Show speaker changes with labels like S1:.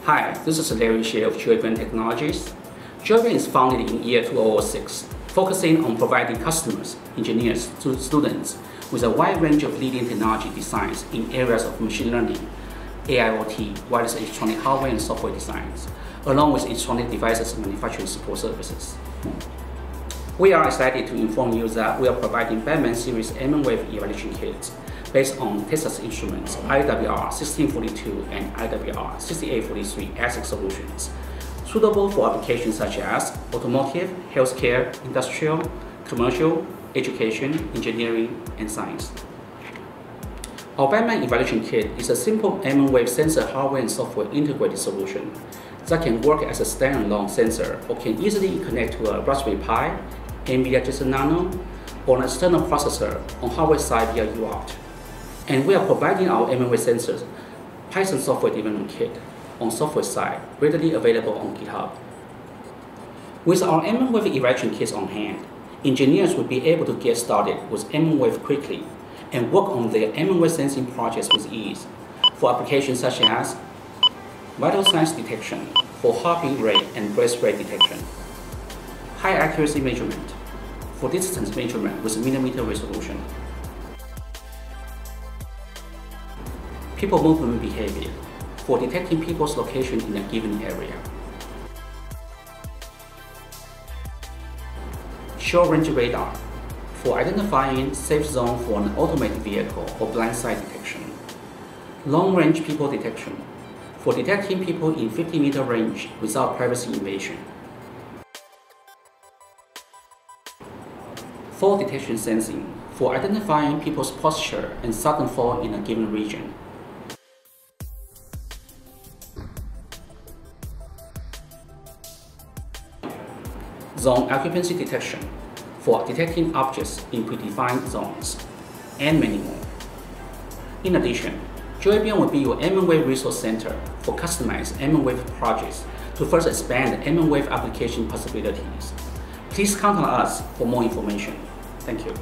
S1: Hi, this is Larry Xie of Joybien Technologies. Joybien is founded in year 2006, focusing on providing customers, engineers, students with a wide range of leading technology designs in areas of machine learning, AIoT, wireless electronic hardware and software designs, along with electronic devices manufacturing support services. We are excited to inform you that we are providing Batman series mmWave evaluation kits based on Texas Instruments IWR1642 and IWR6843 ASIC solutions, suitable for applications such as automotive, healthcare, industrial, commercial, education, engineering, and science. Our Batman evaluation kit is a simple mmWave sensor hardware and software integrated solution that can work as a standalone sensor or can easily connect to a Raspberry Pi, NVIDIA Jetson Nano, or an external processor on hardware side via UART. And we are providing our mmWave sensors Python software development kit on software side, readily available on GitHub. With our mmWave evaluation kits on hand, engineers will be able to get started with mmWave quickly and work on their mmWave sensing projects with ease for applications such as vital signs detection for heartbeat rate and breath rate detection, high accuracy measurement for distance measurement with millimeter resolution, people movement behavior for detecting people's location in a given area, short range radar for identifying safe zone for an automated vehicle or blind side detection, long range people detection for detecting people in 50-meter range without privacy invasion, fall detection sensing for identifying people's posture and sudden fall in a given region, zone occupancy detection for detecting objects in predefined zones, and many more. In addition, Joybien will be your mmWave resource center for customized mmWave projects to further expand mmWave application possibilities. Please contact us for more information. Thank you.